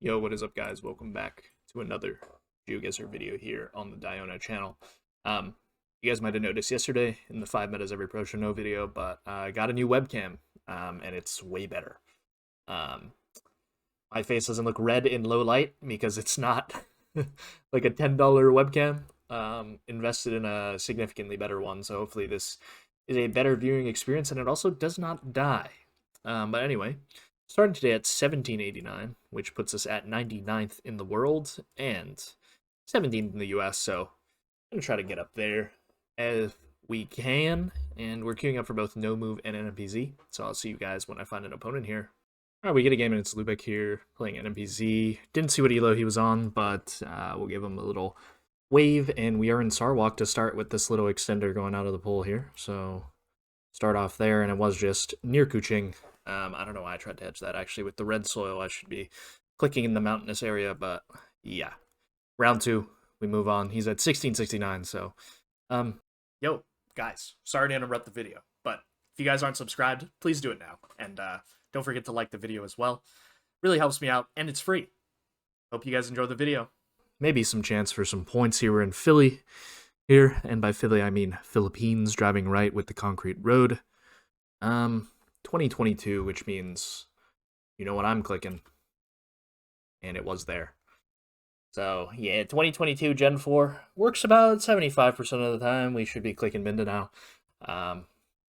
Yo, what is up, guys? Welcome back to another GeoGuessr video here on the Diona channel. Um, you guys might have noticed yesterday in the 5 Metas Every Pro Show No video, but I got a new webcam, and it's way better. My face doesn't look red in low light because it's not like a $10 webcam. Invested in a significantly better one, so hopefully this is a better viewing experience, and it also does not die. But anyway, starting today at 1789, which puts us at 99th in the world and 17th in the US, so I'm going to try to get up there as we can, and we're queuing up for both no move and NMPZ, so I'll see you guys when I find an opponent here. Alright, we get a game and it's Lubec here, playing NMPZ. Didn't see what elo he was on, but we'll give him a little wave, and we are in Sarwalk to start with this little extender going out of the pool here, so start off there, and it was just near Kuching. I don't know why I tried to hedge that, actually. With the red soil, I should be clicking in the mountainous area, but yeah. Round 2, we move on. He's at 1669, so yo, guys, sorry to interrupt the video, but if you guys aren't subscribed, please do it now, and don't forget to like the video as well. Really helps me out, and it's free. Hope you guys enjoy the video. Maybe some chance for some points here. We're in Philly here, and by Philly I mean Philippines, driving right with the concrete road. 2022, which means you know what I'm clicking, and it was there. So yeah, 2022 Gen 4 works about 75% of the time. We should be clicking Minda now.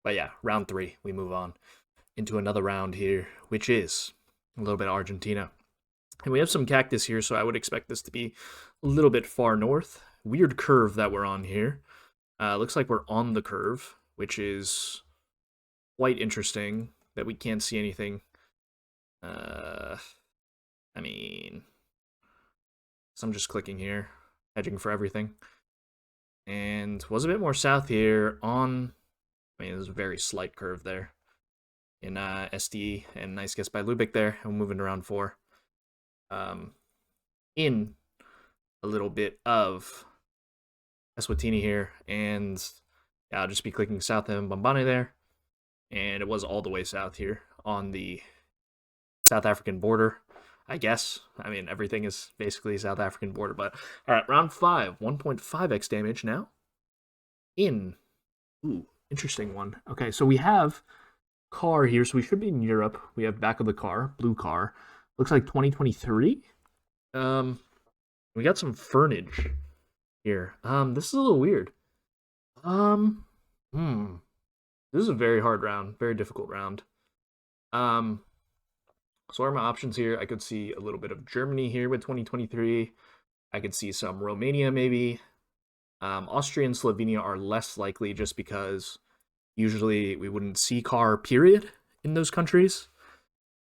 But yeah, round 3, we move on into another round here, which is a little bit of Argentina. And we have some cactus here, so I would expect this to be a little bit far north. Weird curve that we're on here. Looks like we're on the curve, which is quite interesting that we can't see anything. I mean, so I'm just clicking here, hedging for everything. And was a bit more south here on, I mean, there's a very slight curve there in SDE, and nice guess by Lubec there. I'm moving around 4. In a little bit of Eswatini here, and yeah, I'll just be clicking south of Mbambane there, and it was all the way south here on the South African border, I guess. I mean, everything is basically South African border, but all right, round 5, 1.5x damage now. In, ooh, interesting one. Okay, so we have car here, so we should be in Europe. We have back of the car, blue car. Looks like 2023. We got some furnage here. This is a little weird. This is a very hard round, very difficult round. So what are my options here? I could see a little bit of Germany here with 2023. I could see some Romania maybe. Austria and Slovenia are less likely just because usually we wouldn't see car period in those countries.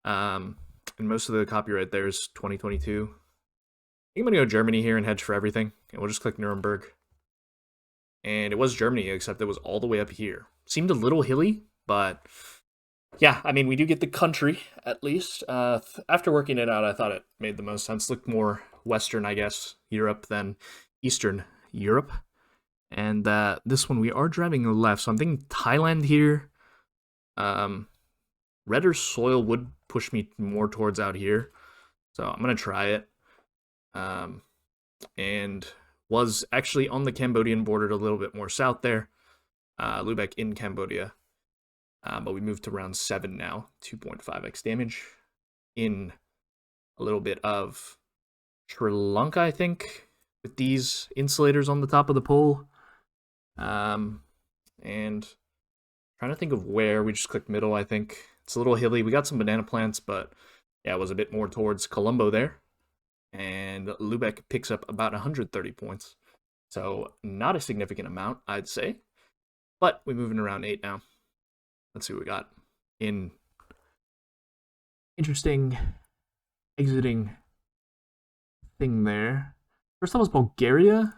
And most of the copyright there is 2022. I think I'm going to go Germany here and hedge for everything. And we'll just click Nuremberg. And it was Germany, except it was all the way up here. Seemed a little hilly, but yeah, I mean, we do get the country, at least. After working it out, I thought it made the most sense. Looked more Western, I guess, Europe than Eastern Europe. And this one, we are driving left, so I'm thinking Thailand here. Redder soil would push me more towards out here, so I'm going to try it. And was actually on the Cambodian border a little bit more south there. Lubec in Cambodia. But we moved to round 7 now, 2.5x damage. In a little bit of Sri Lanka, I think, with these insulators on the top of the pole. And trying to think of where. We just clicked middle, I think. It's a little hilly. We got some banana plants, but yeah, it was a bit more towards Colombo there. And Lubec picks up about 130 points. So not a significant amount, I'd say. But we're moving around 8 now. Let's see what we got in interesting exiting thing there. First one was Bulgaria.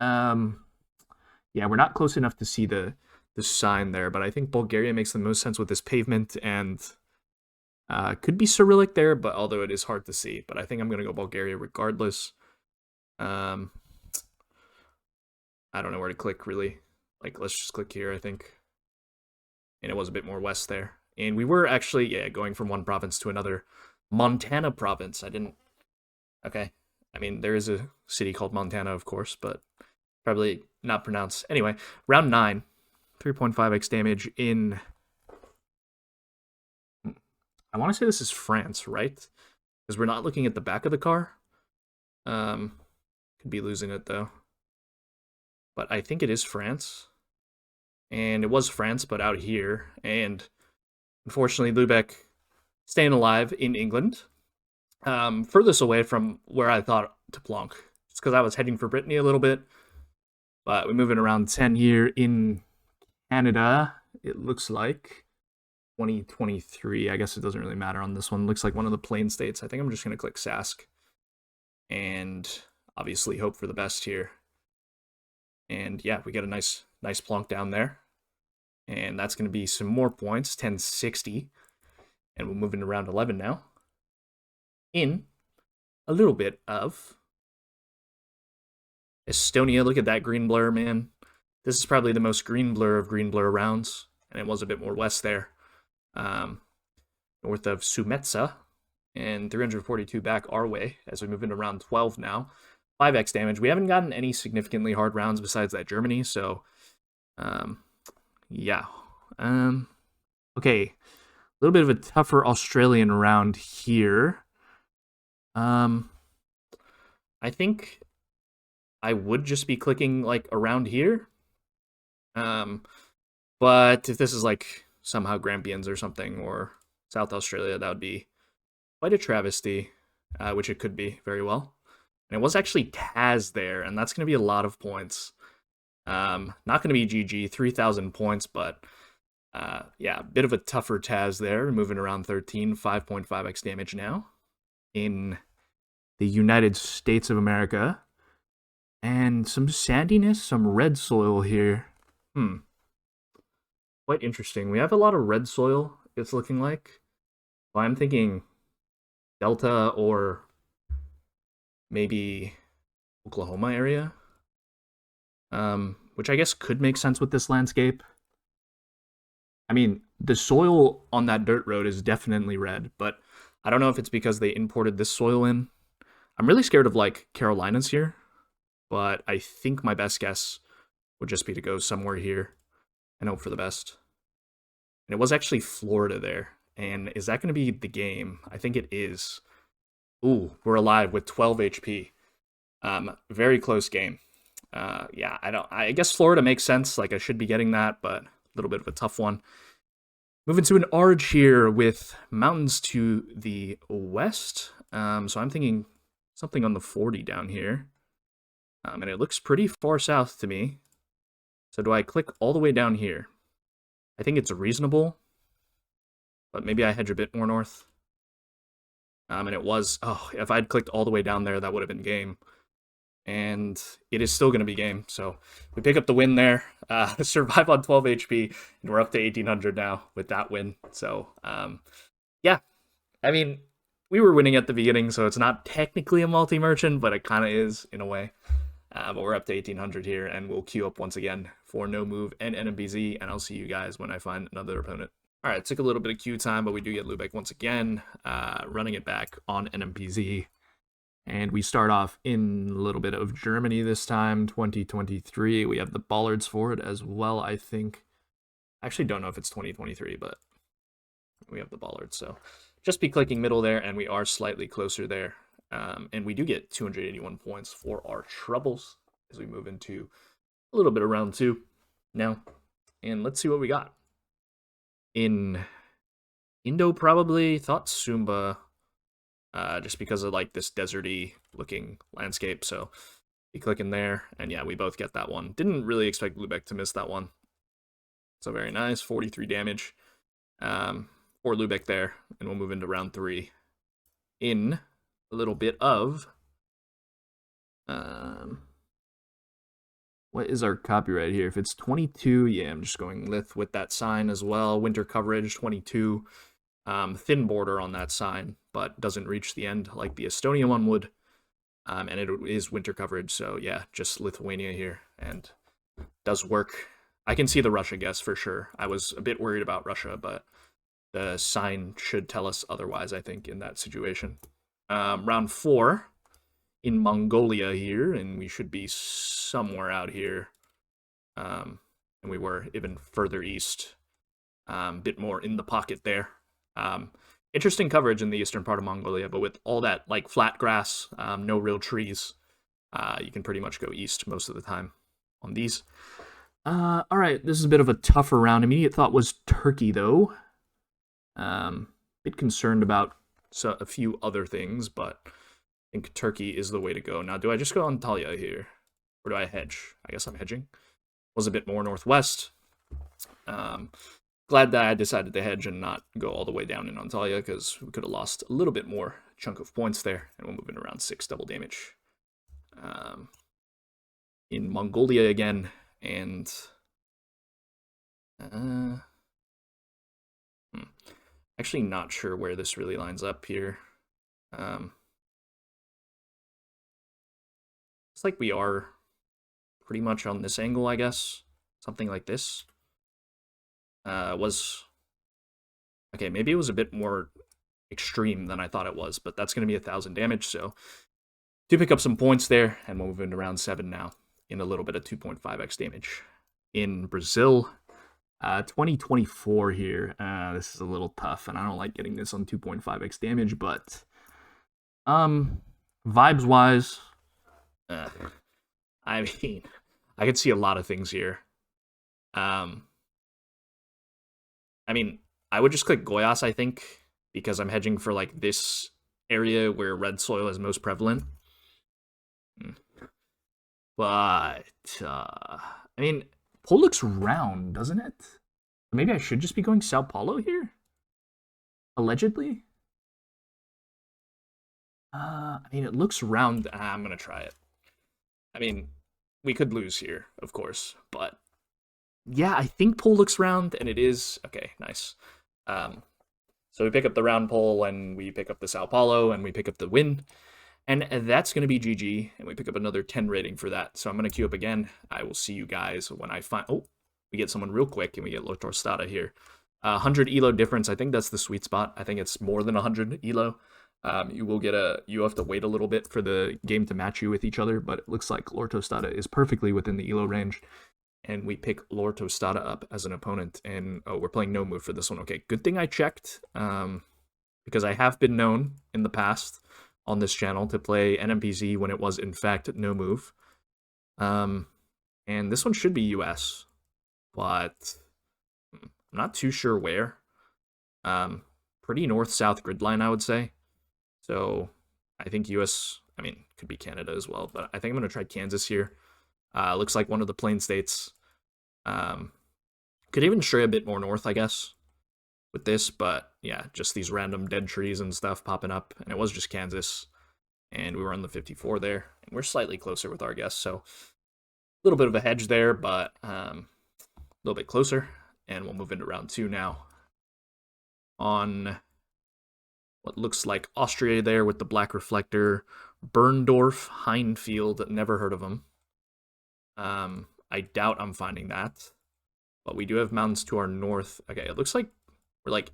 Yeah, we're not close enough to see the sign there, but I think Bulgaria makes the most sense with this pavement, and could be Cyrillic there, but although it is hard to see. But I think I'm going to go Bulgaria regardless. I don't know where to click, really. Like, let's just click here, I think. And it was a bit more west there. And we were actually, yeah, going from one province to another Montana province. I didn't. Okay. I mean, there is a city called Montana, of course, but probably not pronounced. Anyway, round 9, 3.5x damage in. I want to say this is France, right? Because we're not looking at the back of the car. Could be losing it though. But I think it is France. And it was France, but out here. And unfortunately, Lubec staying alive in England. Furthest away from where I thought to plonk. Just because I was heading for Brittany a little bit. But we're moving around 10 here in Canada, it looks like. 2023. I guess it doesn't really matter on this one. It looks like one of the plain states. I think I'm just going to click Sask. And obviously hope for the best here. And yeah, we get a nice plonk down there. And that's going to be some more points, 1060. And we're moving to round 11 now. In a little bit of Estonia. Look at that green blur, man. This is probably the most green blur of green blur rounds. And it was a bit more west there. North of Sumetsa. And 342 back our way as we move into round 12 now. 5x damage. We haven't gotten any significantly hard rounds besides that Germany, so yeah. Okay. A little bit of a tougher Australian round here. I think I would just be clicking like around here. But if this is like somehow Grampians or something, or South Australia, that would be quite a travesty, which it could be very well. And it was actually Taz there, and that's going to be a lot of points. Not going to be GG, 3,000 points, but yeah, a bit of a tougher Taz there, moving around 13, 5.5x damage now in the United States of America. And some sandiness, some red soil here. Quite interesting. We have a lot of red soil, it's looking like. Well, I'm thinking Delta or maybe Oklahoma area, which I guess could make sense with this landscape. I mean, the soil on that dirt road is definitely red, but I don't know if it's because they imported this soil in. I'm really scared of like Carolinas here, but I think my best guess would just be to go somewhere here and hope for the best. And it was actually Florida there. And is that going to be the game? I think it is. Ooh, we're alive with 12 HP. Very close game. Yeah, I guess Florida makes sense. Like, I should be getting that, but a little bit of a tough one. Moving to an arch here with mountains to the west. So I'm thinking something on the 40 down here. And it looks pretty far south to me. So do I click all the way down here? I think it's reasonable, but maybe I hedge a bit more north. And it was, if I'd clicked all the way down there, that would have been game. And it is still going to be game. So we pick up the win there, survive on 12 HP, and we're up to 1800 now with that win. So, yeah, I mean, we were winning at the beginning, so it's not technically a multi-merchant, but it kind of is in a way. But we're up to 1800 here, and we'll queue up once again for No Move and NMBZ, and I'll see you guys when I find another opponent. All right, it took a little bit of queue time, but we do get Lubec once again, running it back on NMBZ. And we start off in a little bit of Germany this time, 2023. We have the bollards for it as well, I think. I actually don't know if it's 2023, but we have the bollards. So just be clicking middle there, and we are slightly closer there. And we do get 281 points for our troubles as we move into a little bit of round 2 now. And let's see what we got. In Indo, probably thought Sumba, just because of like this deserty looking landscape. So be clicking there, and yeah, we both get that one. Didn't really expect Lubec to miss that one. So very nice, 43 damage for Lubec there, and we'll move into round 3 in a little bit of what is our copyright here? If it's 22, yeah, I'm just going Lith with that sign as well. Winter coverage 22, thin border on that sign, but doesn't reach the end like the Estonia one would. And it is winter coverage, so yeah, just Lithuania here, and does work. I can see the Russia guess for sure. I was a bit worried about Russia, but the sign should tell us otherwise, I think, in that situation. Round 4 in Mongolia here, and we should be somewhere out here. And we were even further east, bit more in the pocket there. Interesting coverage in the eastern part of Mongolia, but with all that like flat grass, no real trees, you can pretty much go east most of the time on these. All right, this is a bit of a tougher round. Immediate thought was Turkey, though. Bit concerned about a few other things, but I think Turkey is the way to go. Now, do I just go Antalya here, or do I hedge? I guess I'm hedging. Was a bit more northwest. Glad that I decided to hedge and not go all the way down in Antalya, because we could have lost a little bit more chunk of points there, and we'll move in around 6 double damage. In Mongolia again, and actually not sure where this really lines up here. It's like we are pretty much on this angle, I guess. Something like this. Was... Okay, maybe it was a bit more extreme than I thought it was, but that's going to be 1,000 damage, so do pick up some points there, and we'll move into round 7 now in a little bit of 2.5x damage. In Brazil, 2024 here. This is a little tough, and I don't like getting this on 2.5x damage, but vibes-wise, I mean, I could see a lot of things here. I mean, I would just click Goiás, I think, because I'm hedging for like this area where red soil is most prevalent. But, I mean, Pole looks round, doesn't it? Maybe I should just be going Sao Paulo here? Allegedly? I mean, it looks round. I'm going to try it. I mean, we could lose here, of course, but yeah, I think pole looks round, and it is. Okay, nice. So we pick up the round pole, and we pick up the Sao Paulo, and we pick up the win, and that's going to be GG, and we pick up another 10 rating for that. So I'm going to queue up again. I will see you guys when I find... Oh, we get someone real quick, and we get lortostada here. 100 elo difference. I think that's the sweet spot. I think it's more than 100 elo. You will get you have to wait a little bit for the game to match you with each other, but it looks like lortostada is perfectly within the elo range. And we pick lortostada up as an opponent, and oh, we're playing no move for this one. Okay, good thing I checked, because I have been known in the past on this channel to play NMPZ when it was in fact no move. And this one should be US, but I'm not too sure where. Pretty north-south grid line, I would say. So I think US, I mean, could be Canada as well, but I think I'm going to try Kansas here. Looks like one of the plain states. Could even stray a bit more north, I guess, with this, but yeah, just these random dead trees and stuff popping up, and it was just Kansas, and we were on the 54 there, and we're slightly closer with our guess, so a little bit of a hedge there, but a little bit closer, and we'll move into round 2 now. On what looks like Austria there with the black reflector, Berndorf, Heinfield, never heard of them. I doubt I'm finding that, but we do have mountains to our north. Okay, it looks like we're like,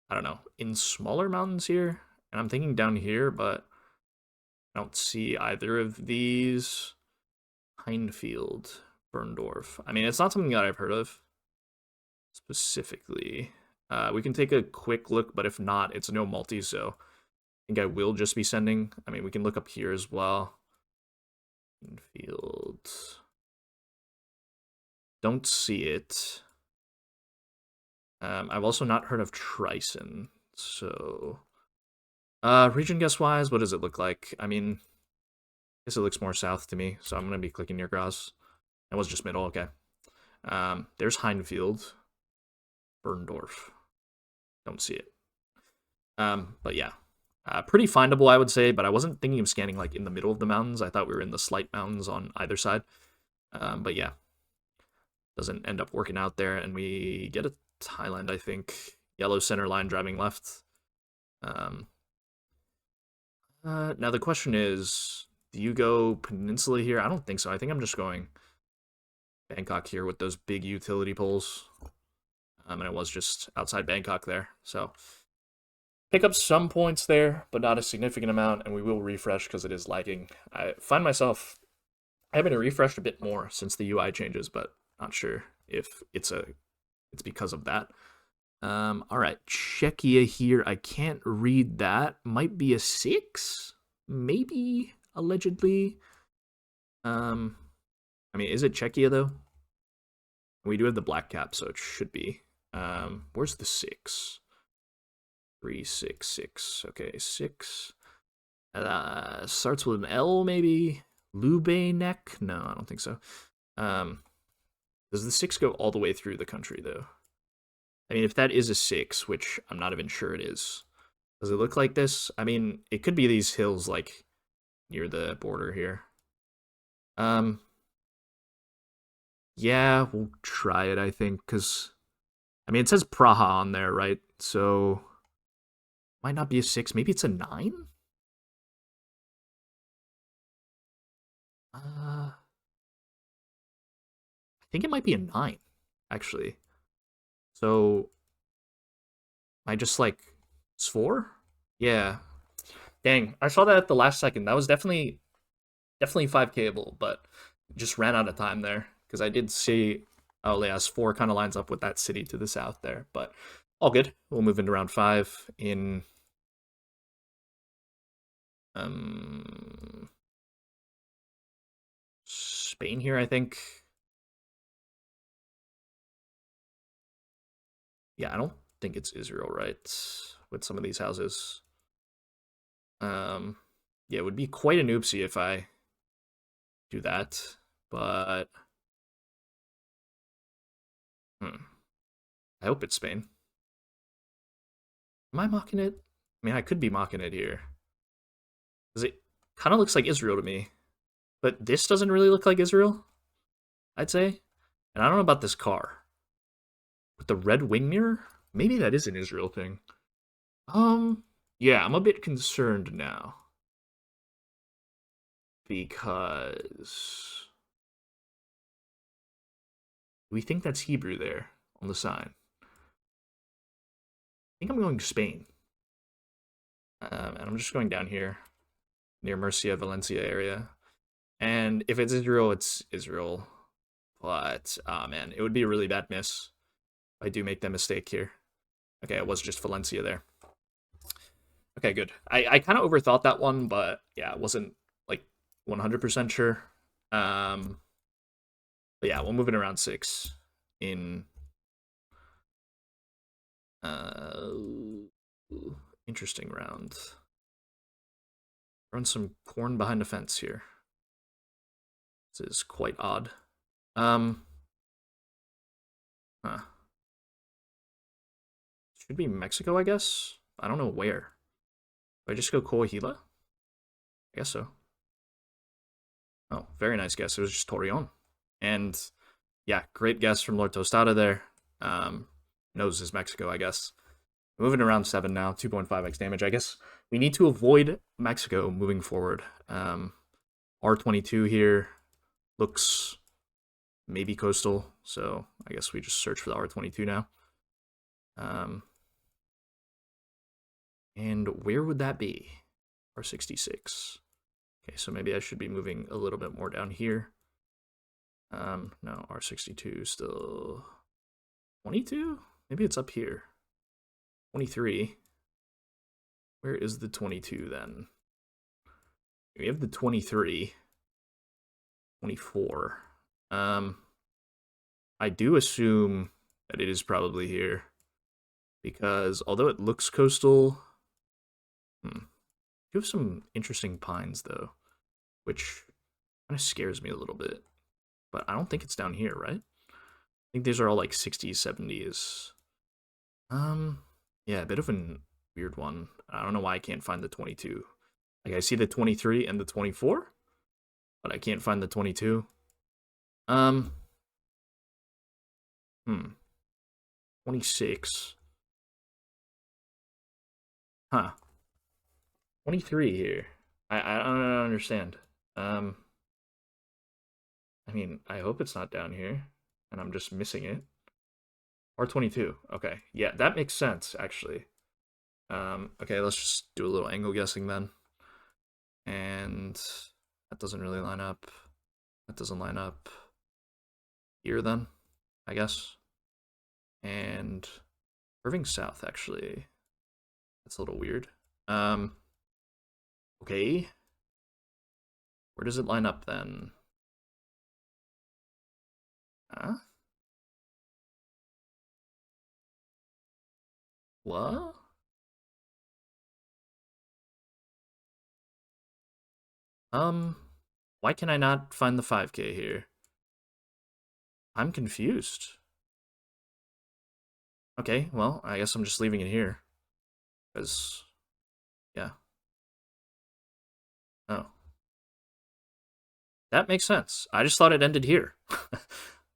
I don't know, in smaller mountains here, and I'm thinking down here, but I don't see either of these. Heinfield, Berndorf. I mean, it's not something that I've heard of specifically. We can take a quick look, but if not, it's no multi, so I think I will just be sending. I mean, we can look up here as well. Heinfield. Don't see it. I've also not heard of Trison, so... region guess-wise, what does it look like? I mean, I guess it looks more south to me, so I'm going to be clicking near Graz. That was just middle, okay. There's Heinfield. Berndorf. Don't see it. But yeah. Pretty findable, I would say, but I wasn't thinking of scanning like in the middle of the mountains. I thought we were in the slight mountains on either side. But yeah. Doesn't end up working out there, and we get a Thailand, I think. Yellow center line driving left. Now the question is, do you go Peninsula here? I don't think so. I think I'm just going Bangkok here with those big utility poles. And it was just outside Bangkok there. So pick up some points there, but not a significant amount, and we will refresh because it is lagging. I find myself having to refresh a bit more since the UI changes, but not sure if it's because of that. All right, Czechia here. I can't read that. Might be a 6, maybe allegedly. I mean, is it Czechia though? We do have the black cap, so it should be. Where's the 6? 3, 6, 6. Okay, 6. Starts with an L, maybe. Lubec? No, I don't think so. Does the 6 go all the way through the country though? I mean, if that is a 6, which I'm not even sure it is, does it look like this? I mean, it could be these hills like near the border here. Yeah, we'll try it, I think, because I mean, it says Praha on there, right? So might not be a 6. Maybe it's a 9. I think it might be a 9, actually. So I just like it's 4. Yeah. Dang, I saw that at the last second. That was definitely 5Kable, but just ran out of time there because I did see. Oh, yeah, 4 kind of lines up with that city to the south there, but all good. We'll move into round 5 in Spain here, I think. Yeah, I don't think it's Israel, right? With some of these houses. Um, yeah, it would be quite an oopsie if I do that, but I hope it's Spain. Am I mocking it? I mean, I could be mocking it here. Because it kind of looks like Israel to me. But this doesn't really look like Israel, I'd say. And I don't know about this car. With the red wing mirror? Maybe that is an Israel thing. Yeah, I'm a bit concerned now. Because we think that's Hebrew there on the sign. I think I'm going to Spain. And I'm just going down here near Murcia, Valencia area. And if it's Israel, it's Israel. But, oh man, it would be a really bad miss if I do make that mistake here. Okay, it was just Valencia there. Okay, good. I kind of overthought that one, but yeah, it wasn't like 100% sure. But yeah, we'll move it around 6 in uh interesting round. Run some corn behind the fence here. This is quite odd. Huh. Should be Mexico, I guess. I don't know where. Do I just go Coahuila? I guess so. Oh, very nice guess. It was just Torreon. And yeah, great guess from lortostada there. Nose is Mexico, I guess. Moving around 7 now, 2.5x damage. I guess we need to avoid Mexico moving forward. R22 here looks maybe coastal, so I guess we just search for the R22 now. And where would that be? R66. Okay, so maybe I should be moving a little bit more down here. No, R62 still 22? Maybe it's up here. 23. Where is the 22 then? We have the 23. 24. I do assume that it is probably here. Because although it looks coastal, you have some interesting pines though, which kind of scares me a little bit. But I don't think it's down here, right? I think these are all like 60s, 70s. Yeah, a bit of a weird one. I don't know why I can't find the 22. Like I see the 23 and the 24, but I can't find the 22. 26. Huh. 23 here. I don't understand. I mean, I hope it's not down here, and I'm just missing it. R22. Okay. Yeah, that makes sense, actually. Okay, let's just do a little angle guessing then. And that doesn't really line up. That doesn't line up here then, I guess. And Irving South, actually. That's a little weird. Okay. Where does it line up then? Huh? What? Why can I not find the 5K here? I'm confused. Okay, well, I guess I'm just leaving it here. Because, yeah. Oh. That makes sense. I just thought it ended here.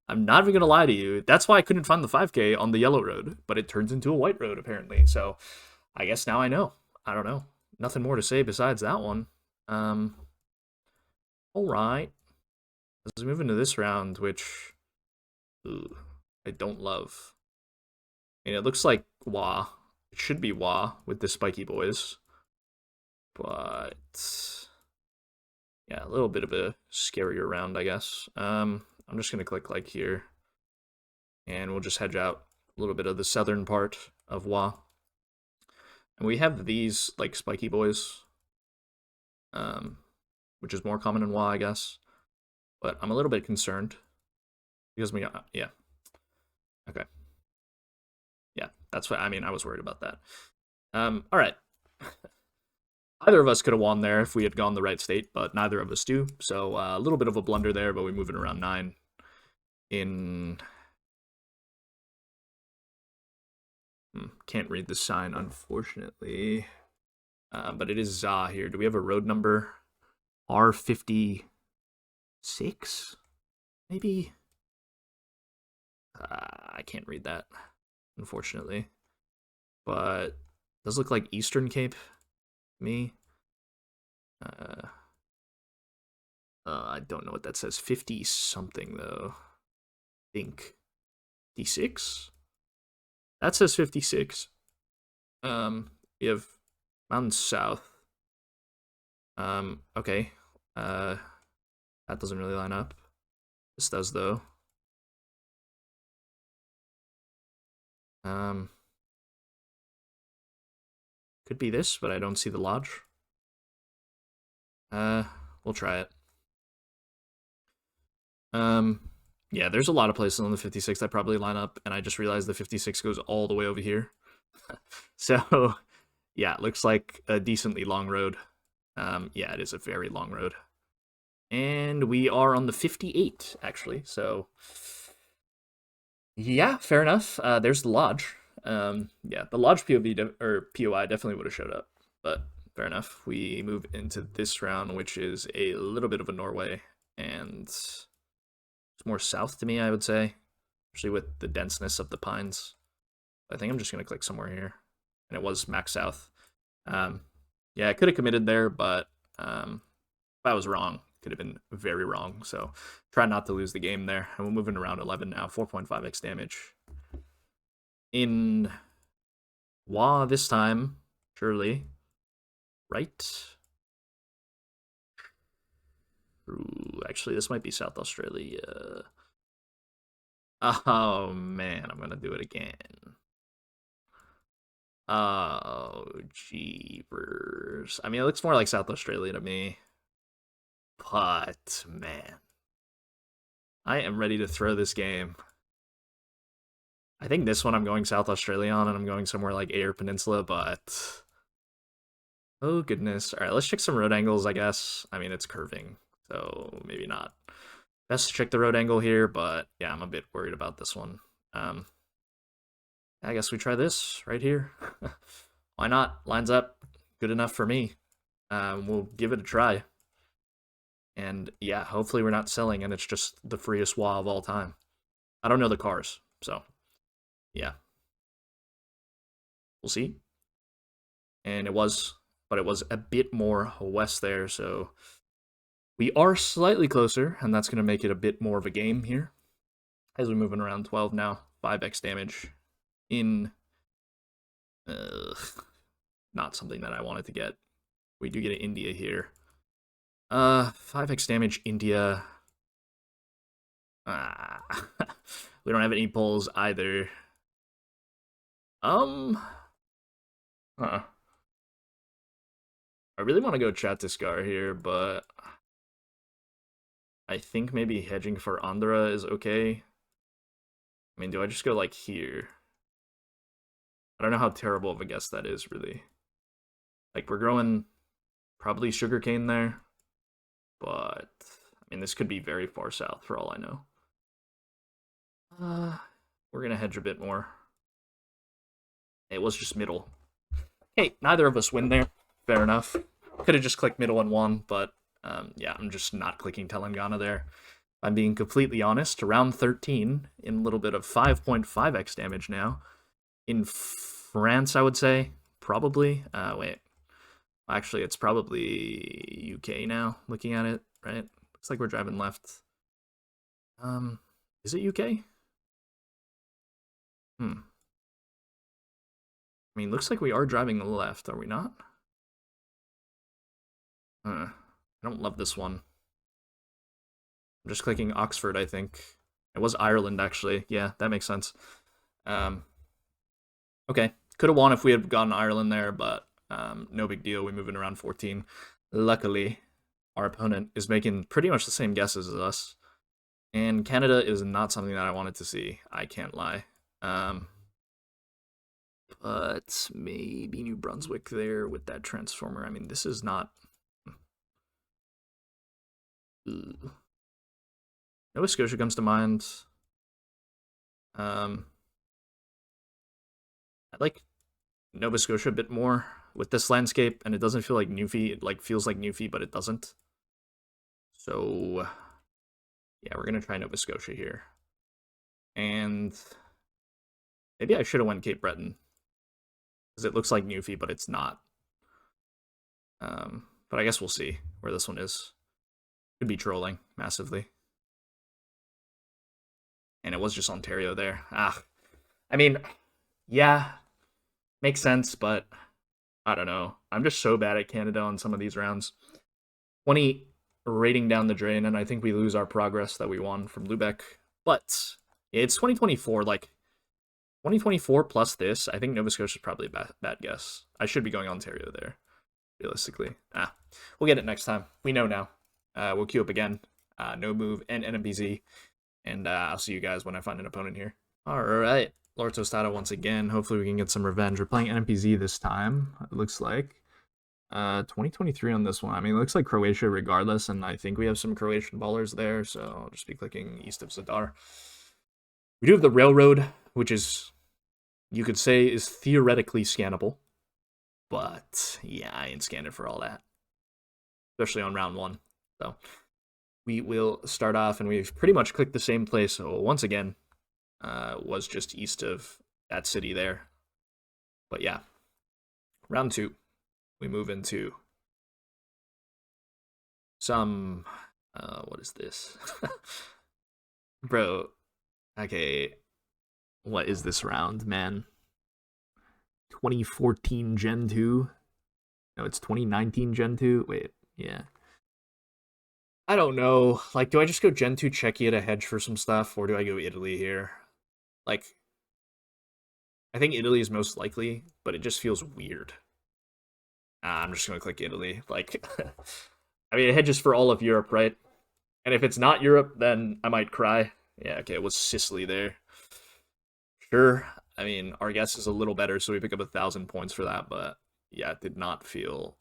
I'm not even gonna lie to you. That's why I couldn't find the 5K on the yellow road, but it turns into a white road apparently. So I guess now I know. I don't know. Nothing more to say besides that one. Um, all right. Let's move into this round, which ooh, I don't love. I mean, it looks like Wah. It should be Wah with the spiky boys, but yeah, a little bit of a scarier round, I guess. I'm just gonna click like here, and we'll just hedge out a little bit of the southern part of Wah. And we have these like spiky boys, which is more common in Wah, I guess. But I'm a little bit concerned because yeah, okay, yeah, that's what I mean. I was worried about that. All right. Either of us could have won there if we had gone the right state, but neither of us do. So a little bit of a blunder there, but we move it around 9 in... Can't read the sign, unfortunately. But it is Za here. Do we have a road number? R56? Maybe? I can't read that, unfortunately. But it does look like Eastern Cape, me. I don't know what that says. 50 something though. I think 56. That says 56. We have Mountain South. Okay. That doesn't really line up. This does though. Could be this, but I don't see the lodge. We'll try it. Yeah, there's a lot of places on the 56 that probably line up, and I just realized the 56 goes all the way over here. So, yeah, it looks like a decently long road. Yeah, it is a very long road. And we are on the 58, actually, so... Yeah, fair enough. There's the lodge. Yeah, the lodge or POI definitely would have showed up, but fair enough. We move into this round, which is a little bit of a Norway, and it's more south to me, I would say, especially with the denseness of the pines. I think I'm just gonna click somewhere here, and it was max south. Yeah, I could have committed there, but if I was wrong, could have been very wrong. So try not to lose the game there. And we're moving around 11 now, 4.5x damage. In Wah this time, surely. Right? Ooh, actually, this might be South Australia. Oh, man, I'm going to do it again. Oh, jeepers. I mean, it looks more like South Australia to me. But, man. I am ready to throw this game. I think this one I'm going South Australia on, and I'm going somewhere like Eyre Peninsula, but... Oh, goodness. All right, let's check some road angles, I guess. I mean, it's curving, so maybe not. Best to check the road angle here, but yeah, I'm a bit worried about this one. I guess we try this right here. Why not? Lines up good enough for me. We'll give it a try. And yeah, hopefully we're not selling and it's just the freest wall of all time. I don't know the cars, so yeah. We'll see. And it was, but it was a bit more west there, so we are slightly closer, and that's going to make it a bit more of a game here as we're moving around 12 now. 5x damage in not something that I wanted to get. We do get an India here. 5x damage India. We don't have any pulls either. Huh. I really want to go Chhattisgarh here, but I think maybe hedging for Andhra is okay. I mean, do I just go like here? I don't know how terrible of a guess that is, really. Like, we're growing probably sugarcane there, but I mean, this could be very far south for all I know. We're gonna hedge a bit more. It was just middle. Hey, neither of us win there. Fair enough. Could have just clicked middle and won, but yeah, I'm just not clicking Telangana there. I'm being completely honest. Round 13 in a little bit of 5.5x damage now. In France, I would say, probably. Wait. Actually, it's probably UK now, looking at it, right? Looks like we're driving left. Is it UK? I mean, looks like we are driving left, are we not? I don't love this one. I'm just clicking Oxford, I think. It was Ireland, actually. Yeah, that makes sense. Okay. Could have won if we had gotten Ireland there, but no big deal. We move in around 14. Luckily, our opponent is making pretty much the same guesses as us. And Canada is not something that I wanted to see. I can't lie. But maybe New Brunswick there with that transformer. I mean, this is not... Nova Scotia comes to mind. I like Nova Scotia a bit more with this landscape, and it doesn't feel like Newfie. It like feels like Newfie, but it doesn't. So yeah, we're gonna try Nova Scotia here. And maybe I should have went Cape Breton. Because it looks like Newfie, but it's not. But I guess we'll see where this one is. Could be trolling massively. And it was just Ontario there. I mean, yeah, makes sense, but I don't know. I'm just so bad at Canada on some of these rounds. 20 rating down the drain, and I think we lose our progress that we won from Lubec. But it's 2024, like 2024 plus this. I think Nova Scotia is probably a bad guess. I should be going Ontario there, realistically. We'll get it next time. We know now. We'll queue up again. No move and NMPZ. And I'll see you guys when I find an opponent here. All right. lortostada once again. Hopefully we can get some revenge. We're playing NMPZ this time, it looks like. 2023 on this one. I mean, it looks like Croatia regardless, and I think we have some Croatian ballers there, so I'll just be clicking east of Zadar. We do have the railroad, which is, you could say, is theoretically scannable. But, yeah, I ain't scanned it for all that. Especially on round 1. So, we will start off, and we've pretty much clicked the same place. So, once again, was just east of that city there. But, yeah. Round 2. We move into some, what is this? Bro, okay, what is this round, man? 2014 Gen 2? No, it's 2019 Gen 2? Wait, yeah. I don't know. Like, do I just go Gen 2 Czechia to hedge for some stuff, or do I go Italy here? Like, I think Italy is most likely, but it just feels weird. I'm just going to click Italy. Like, I mean, it hedges for all of Europe, right? And if it's not Europe, then I might cry. Yeah, okay, it was Sicily there. Sure. I mean, our guess is a little better, so we pick up 1,000 points for that, but yeah, it did not feel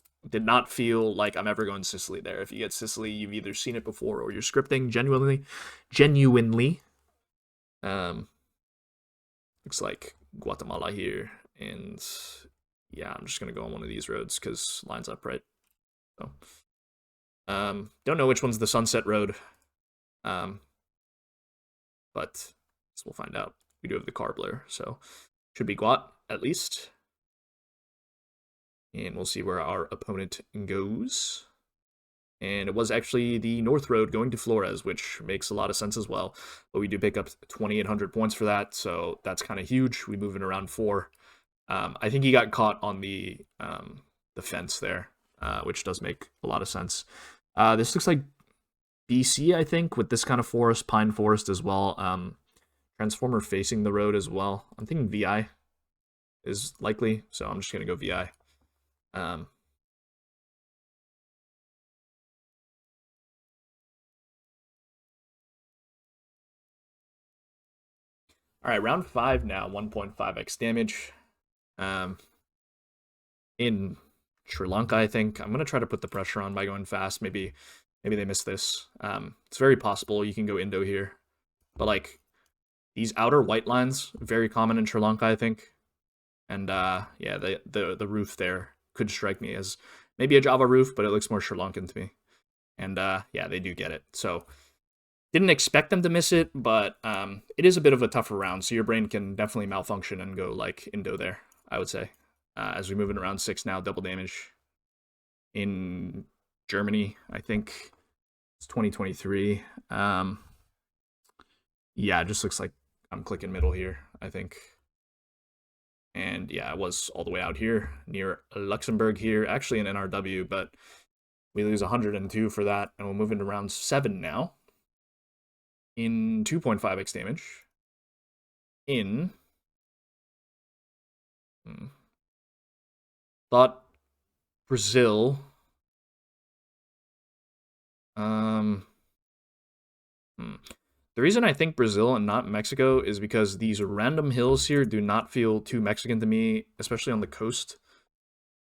like I'm ever going Sicily there. If you get Sicily, you've either seen it before or you're scripting genuinely. Looks like Guatemala here, and yeah, I'm just gonna go on one of these roads because lines up right. So, don't know which one's the Sunset Road, but we'll find out. We do have the Carbler, so should be Guat at least, and we'll see where our opponent goes. and it was actually the North Road going to Flores, which makes a lot of sense as well. But we do pick up 2,800 points for that, so that's kind of huge. We move in around 4. I think he got caught on the fence there, which does make a lot of sense. This looks like BC, I think, with this kind of forest, pine forest as well. Transformer facing the road as well. I'm thinking VI is likely, so I'm just gonna go VI. All right, round 5 now, 1.5x damage. In Sri Lanka, I think. I'm gonna try to put the pressure on by going fast. Maybe they miss this. It's very possible you can go Indo here, but like these outer white lines, very common in Sri Lanka, I think. And yeah, the roof there could strike me as maybe a Java roof, but it looks more Sri Lankan to me. And yeah, they do get it. So didn't expect them to miss it, but it is a bit of a tougher round, so your brain can definitely malfunction and go like Indo there, I would say. As we move in around 6 now, double damage in Germany, I think it's 2023. Yeah, it just looks like I'm clicking middle here, I think. And yeah, it was all the way out here near Luxembourg here, actually in NRW, but we lose 102 for that, and we'll move into round 7 now. In 2.5x damage. In. Thought Brazil. The reason I think Brazil and not Mexico is because these random hills here do not feel too Mexican to me, especially on the coast.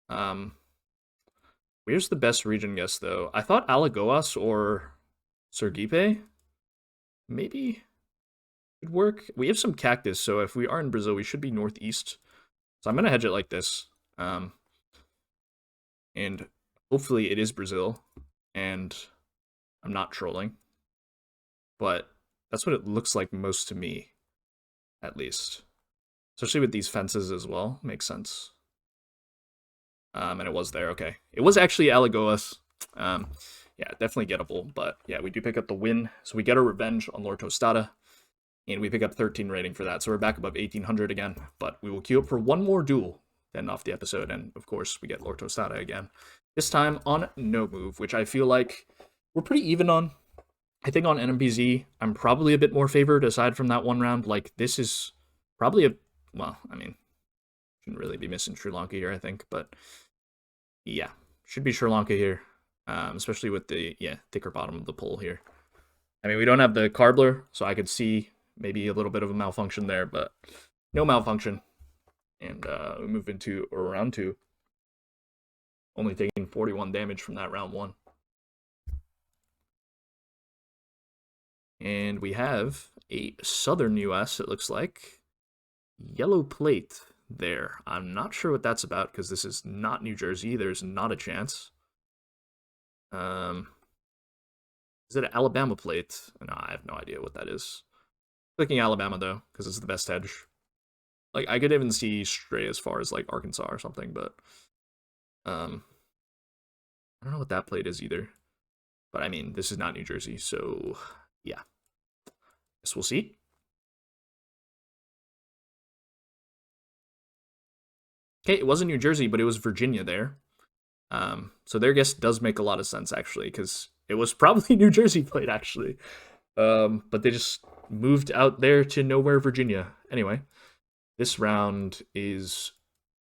Where's the best region guess, though? I thought Alagoas or Sergipe maybe could work. We have some cactus, so if we are in Brazil, we should be northeast. So I'm going to hedge it like this. And hopefully it is Brazil, and I'm not trolling. But that's what it looks like most to me, at least. Especially with these fences as well. Makes sense. And it was there, okay. It was actually Alagoas. Yeah, definitely gettable, but yeah, we do pick up the win. So we get our revenge on lortostada, and we pick up 13 rating for that. So we're back above 1,800 again, but we will queue up for one more duel, then off the episode, and of course we get lortostada again. This time on no move, which I feel like we're pretty even on. I think on NMPZ, I'm probably a bit more favored aside from that one round. Like, this is probably a, well, I mean, shouldn't really be missing Sri Lanka here, I think, but yeah, should be Sri Lanka here, especially with the, yeah, thicker bottom of the poll here. I mean, we don't have the Carbler, so I could see maybe a little bit of a malfunction there, but no malfunction. And we move into round 2, only taking 41 damage from that round 1. And we have a southern US, it looks like. Yellow plate there. I'm not sure what that's about because this is not New Jersey. There's not a chance. Is it an Alabama plate? No, I have no idea what that is. Clicking Alabama though, because it's the best hedge. Like, I could even see stray as far as like Arkansas or something, but I don't know what that plate is either. But I mean, this is not New Jersey, so yeah. Guess we'll see. Okay, it wasn't New Jersey, but it was Virginia there. So their guess does make a lot of sense, actually, because it was probably New Jersey plate, actually. But they just moved out there to nowhere, Virginia. Anyway, this round is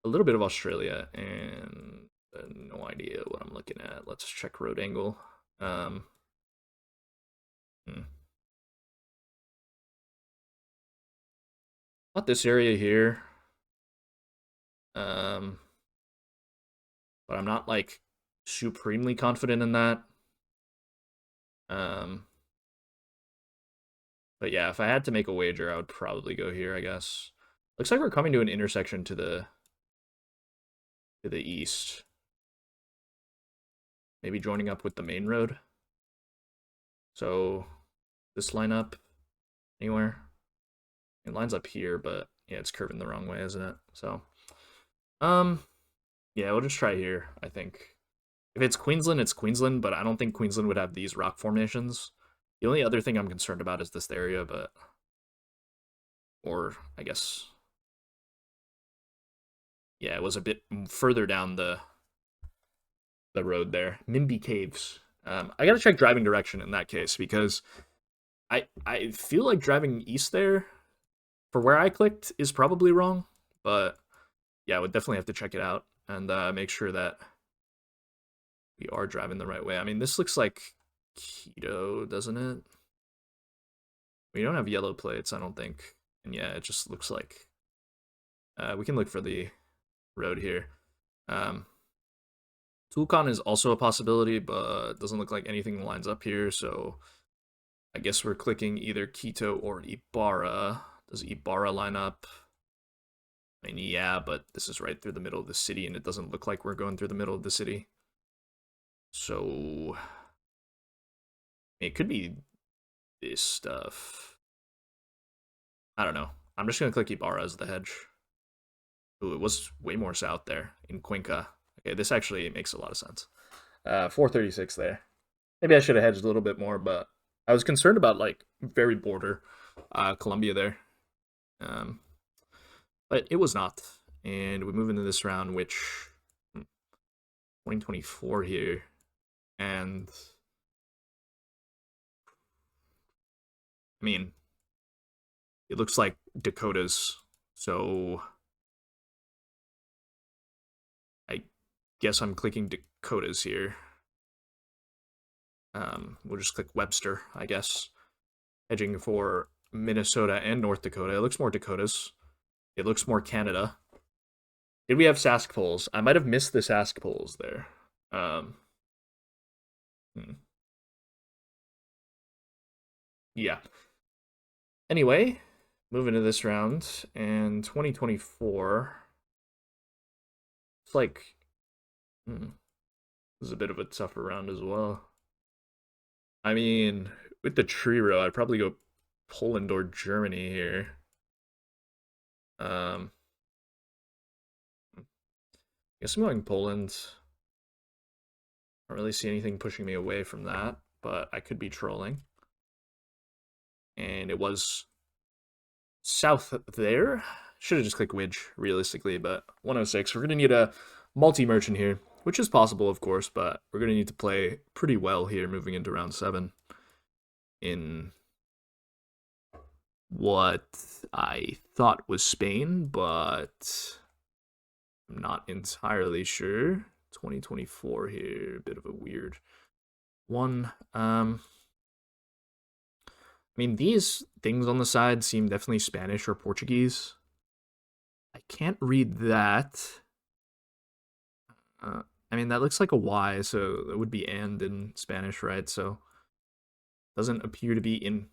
a little bit of Australia, and no idea what I'm looking at. Let's check road angle. Not this area here. But I'm not like supremely confident in that. But yeah, if I had to make a wager, I would probably go here, I guess. Looks like we're coming to an intersection to the east. Maybe joining up with the main road. So this line up anywhere. It lines up here, but yeah, it's curving the wrong way, isn't it? So yeah, we'll just try here, I think. If it's Queensland, but I don't think Queensland would have these rock formations. The only other thing I'm concerned about is this area, but or I guess yeah, it was a bit further down the road there. Nimby Caves. I gotta check driving direction in that case because I feel like driving east there for where I clicked is probably wrong, but yeah, I would definitely have to check it out and make sure that we are driving the right way. I mean, this looks like Keto, doesn't it? We don't have yellow plates, I don't think. And yeah, it just looks like we can look for the road here. Tulkan is also a possibility, but it doesn't look like anything lines up here, so I guess we're clicking either Quito or Ibarra. Does Ibarra line up? I mean, yeah, but this is right through the middle of the city, and it doesn't look like we're going through the middle of the city. So it could be this stuff. I don't know. I'm just gonna click Ibarra as the hedge. Ooh, it was way more south there in Cuenca. Okay, this actually makes a lot of sense. 436 there. Maybe I should have hedged a little bit more, but I was concerned about like very border Colombia there. Um, but it was not. And we move into this round, which 2024 here. And I mean, it looks like Dakotas. So I guess I'm clicking Dakotas here. We'll just click Webster, I guess. Hedging for Minnesota and North Dakota. It looks more Dakotas. It looks more Canada. Did we have Sask polls? I might have missed the Sask polls there. Hmm. Yeah. Anyway, moving to this round, and 2024. It's like, this is a bit of a tougher round as well. I mean, with the tree row, I'd probably go Poland or Germany here. I guess I'm going Poland. I don't really see anything pushing me away from that, but I could be trolling. And it was south there. Should have just clicked Widge, realistically, but 106. We're going to need a multi-merchant here, which is possible, of course, but we're going to need to play pretty well here moving into round 7 in what I thought was Spain, but I'm not entirely sure. 2024 here, a bit of a weird one. I mean, these things on the side seem definitely Spanish or Portuguese. I can't read that. I mean, that looks like a Y, so it would be and in Spanish, right? So doesn't appear to be in.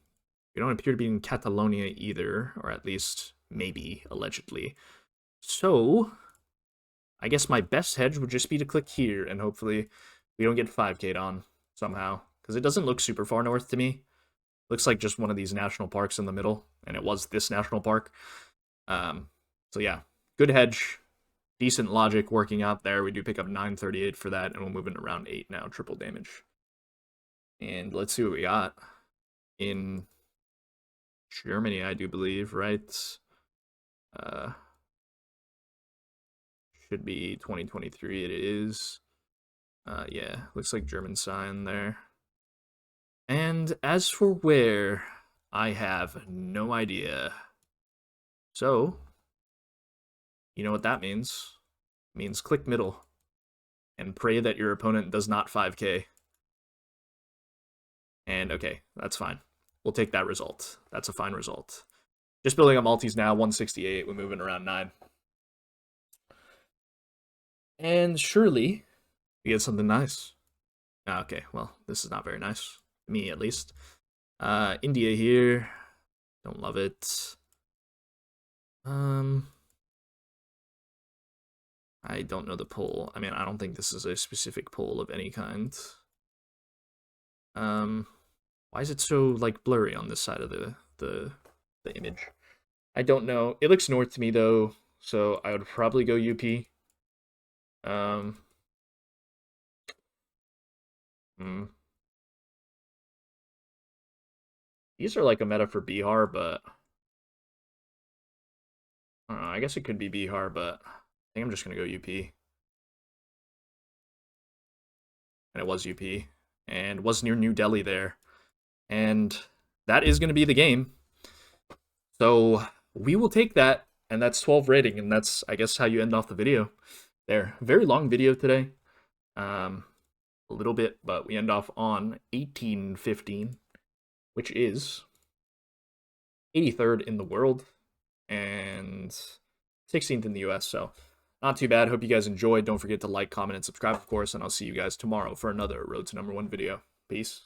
We don't appear to be in Catalonia either, or at least maybe allegedly. So I guess my best hedge would just be to click here, and hopefully we don't get 5K'd on somehow, because it doesn't look super far north to me. Looks like just one of these national parks in the middle, and it was this national park. So yeah, good hedge, decent logic working out there. We do pick up 938 for that, and we'll move into round 8 now, triple damage. And let's see what we got in Germany, I do believe, right? Should be 2023. It is. Yeah, looks like German sign there. And as for where, I have no idea. So, you know what that means? It means click middle and pray that your opponent does not 5K. And okay, that's fine. We'll take that result. That's a fine result. Just building up multis now, 168. We're moving around 9. And surely we get something nice. Okay, well, this is not very nice. Me, at least. India here. Don't love it. I don't know the poll. I mean, I don't think this is a specific poll of any kind. Why is it so, like, blurry on this side of the image? I don't know. It looks north to me, though, so I would probably go UP. Hmm. These are like a meta for Bihar, but I don't know. I guess it could be Bihar, but I think I'm just gonna go UP. And it was UP, and was near New Delhi there. And that is gonna be the game. So we will take that, and that's 12 rating, and that's I guess how you end off the video. There, very long video today. Um, a little bit, but we end off on 1815, which is 83rd in the world and 16th in the US. So not too bad. Hope you guys enjoyed. Don't forget to like, comment, and subscribe, of course, and I'll see you guys tomorrow for another Road to #1 video. Peace.